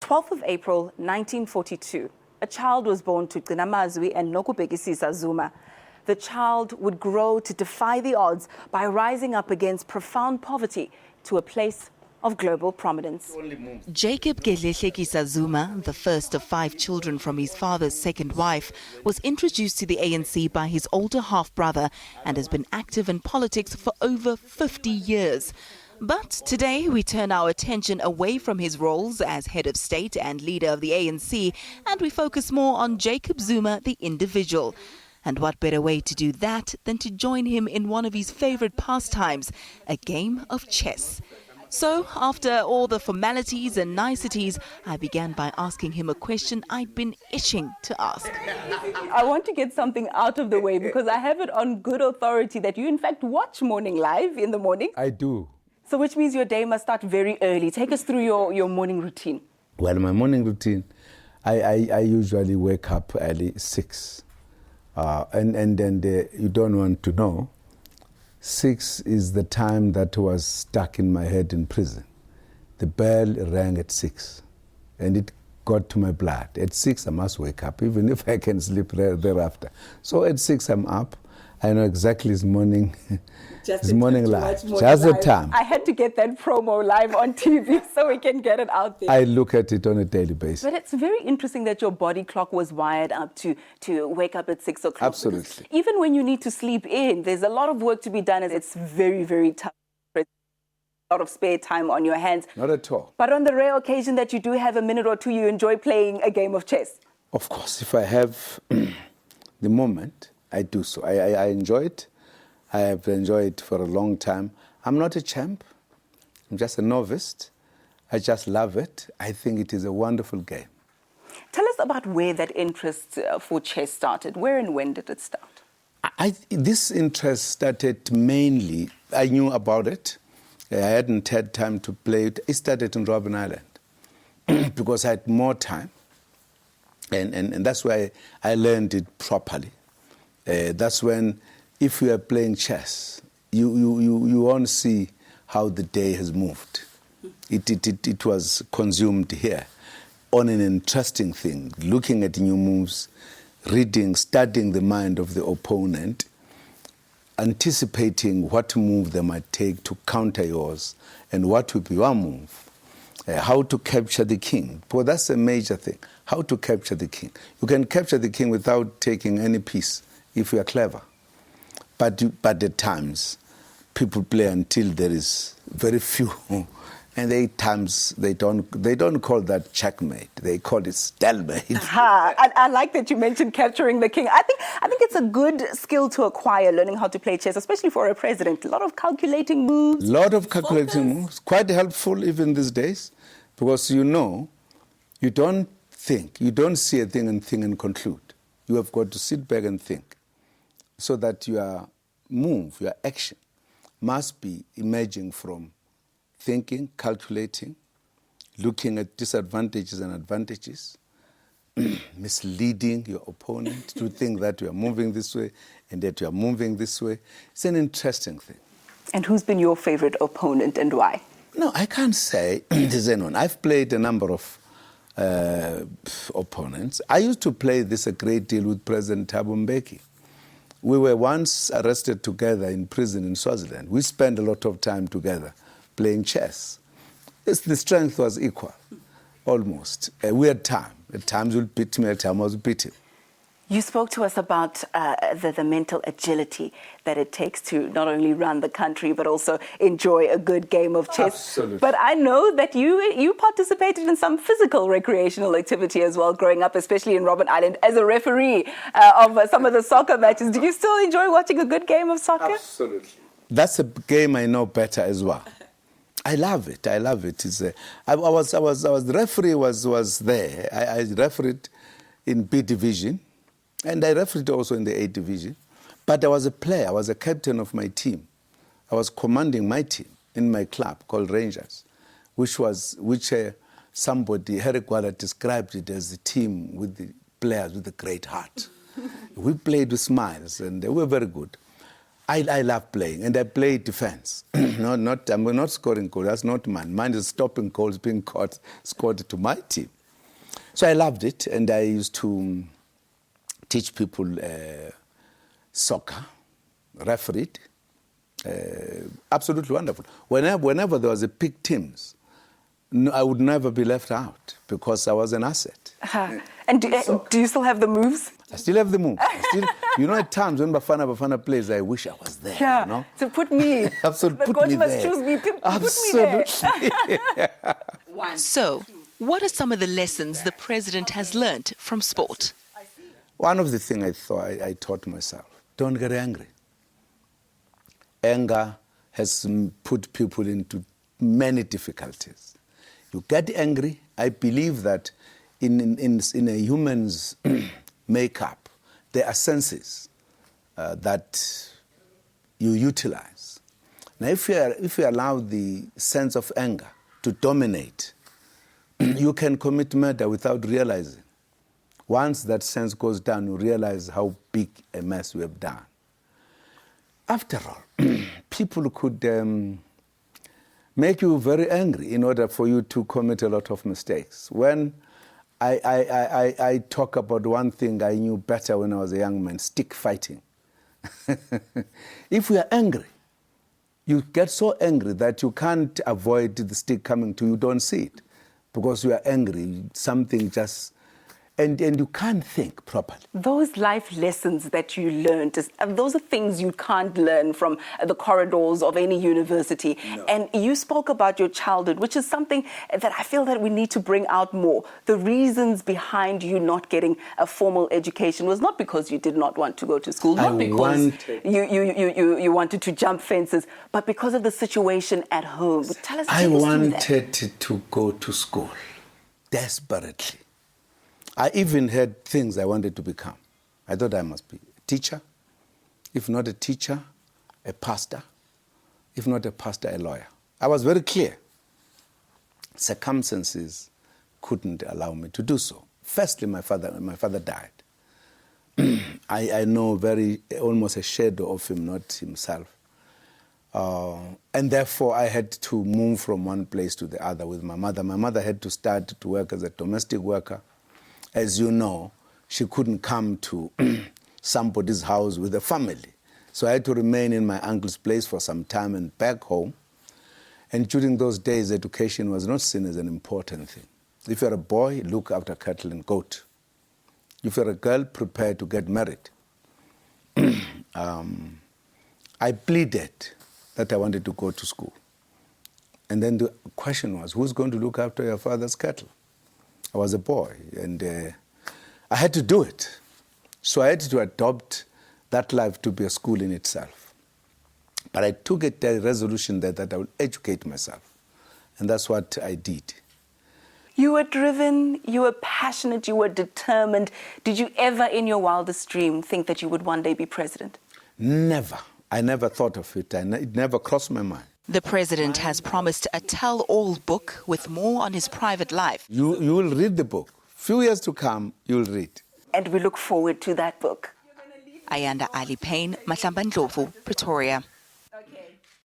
12th of April, 1942, a child was born to Gcinamazwi and Nokubekisisa Zuma. The child would grow to defy the odds by rising up against profound poverty to a place of global prominence. Jacob Zuma, the first of 5 children from his father's second wife, was introduced to the ANC by his older half-brother and has been active in politics for over 50 years. But today we turn our attention away from his roles as head of state and leader of the ANC, and we focus more on Jacob Zuma, the individual. And what better way to do that than to join him in one of his favorite pastimes, a game of chess. So, after all the formalities and niceties, I began by asking him a question I'd been itching to ask. I want to get something out of the way because I have it on good authority that you in fact watch Morning Live in the morning. I do. So which means your day must start very early. Take us through your morning routine. Well, my morning routine, I usually wake up early 6. And then you don't want to know, 6 is the time that was stuck in my head in prison. The bell rang at 6 and it got to my blood. At 6 I must wake up, even if I can sleep thereafter. So at 6 I'm up. I know exactly it's morning, it's morning live, just the time. I had to get that promo live on TV so we can get it out there. I look at it on a daily basis. But it's very interesting that your body clock was wired up to wake up at 6 o'clock. Absolutely. Even when you need to sleep in, there's a lot of work to be done. It's very, very tough. A lot of spare time on your hands. Not at all. But on the rare occasion that you do have a minute or two, you enjoy playing a game of chess. Of course, if I have the moment, I do so. I enjoy it. I have enjoyed it for a long time. I'm not a champ. I'm just a novice. I just love it. I think it is a wonderful game. Tell us about where that interest for chess started. Where and when did it start? This interest started mainly, I knew about it. I hadn't had time to play it. It started in Robben Island because I had more time. And that's why I learned it properly. That's when, if you are playing chess, you won't see how the day has moved. It was consumed here on an interesting thing, looking at new moves, reading, studying the mind of the opponent, anticipating what move they might take to counter yours and what would be your move, how to capture the king. Because that's a major thing, how to capture the king. You can capture the king without taking any piece, if you are clever. But at times, people play until there is very few. And at times, they don't call that checkmate. They call it stalemate. I like that you mentioned capturing the king. I think it's a good skill to acquire, learning how to play chess, especially for a president. A lot of calculating moves. A lot of calculating moves. Quite helpful even these days. Because you don't think. You don't see a thing and conclude. You have got to sit back and think. So that your move, your action, must be emerging from thinking, calculating, looking at disadvantages and advantages, misleading your opponent to think that you are moving this way and that you are moving this way. It's an interesting thing. And who's been your favorite opponent and why? No, I can't say there's anyone. I've played a number of opponents. I used to play this a great deal with President Thabo Mbeki. We were once arrested together in prison in Swaziland. We spent a lot of time together playing chess. The strength was equal, almost. We had time. At times we'll beat me, at times I was beat him. You spoke to us about the mental agility that it takes to not only run the country, but also enjoy a good game of chess. Absolutely. But I know that you participated in some physical recreational activity as well, growing up, especially in Robben Island, as a referee of some of the soccer matches. Do you still enjoy watching a good game of soccer? Absolutely. That's a game I know better as well. I love it. I love it. The referee was there. I refereed in B division. And I refereed also in the A division. But I was a player. I was a captain of my team. I was commanding my team in my club called Rangers, which somebody, Harry Gwala, described it as a team with the players with a great heart. We played with smiles, and they were very good. I love playing, and I play defense. I'm not scoring goals. That's not mine. Mine is stopping goals being scored to my team. So I loved it, and I used to teach people soccer, refereed. Absolutely wonderful. Whenever there was a big teams, I would never be left out because I was an asset. And do you still have the moves? I still have the moves. At times when Bafana plays, I wish I was there. Yeah. You know? So put me. Absolutely. The coach must choose me. Absolutely. Put me there. So, what are some of the lessons the president has learnt from sport? One of the things I taught myself, don't get angry. Anger has put people into many difficulties. You get angry. I believe that in a human's makeup, there are senses that you utilize. Now, if you allow the sense of anger to dominate, you can commit murder without realizing. Once that sense goes down, you realize how big a mess we have done. After all, people could make you very angry in order for you to commit a lot of mistakes. When I talk about one thing I knew better when I was a young man, stick fighting. If we are angry, you get so angry that you can't avoid the stick coming to you, don't see it. Because you are angry, something just... And you can't think properly. Those life lessons that you learned, those are things you can't learn from the corridors of any university. No. And you spoke about your childhood, which is something that I feel that we need to bring out more. The reasons behind you not getting a formal education was not because you did not want to go to school, not because you wanted to jump fences, but because of the situation at home. But tell us. I wanted to go to school desperately. I even had things I wanted to become. I thought I must be a teacher, if not a teacher, a pastor, if not a pastor, a lawyer. I was very clear. Circumstances couldn't allow me to do so. Firstly, my father died. I know almost a shadow of him, not himself. And therefore, I had to move from one place to the other with my mother. My mother had to start to work as a domestic worker. As you know, she couldn't come to somebody's house with a family. So I had to remain in my uncle's place for some time and back home. And during those days, education was not seen as an important thing. If you're a boy, look after cattle and goat. If you're a girl, prepare to get married. I pleaded that I wanted to go to school. And then the question was, who's going to look after your father's cattle? I was a boy, and I had to do it. So I had to adopt that life to be a school in itself. But I took a resolution that I would educate myself, and that's what I did. You were driven, you were passionate, you were determined. Did you ever, in your wildest dream, think that you would one day be president? Never. I never thought of it. It never crossed my mind. The president has promised a tell-all book with more on his private life. You will read the book. Few years to come, you'll read. And we look forward to that book. Ayanda Ali Payne, Mahlamba Ndlovu, Pretoria.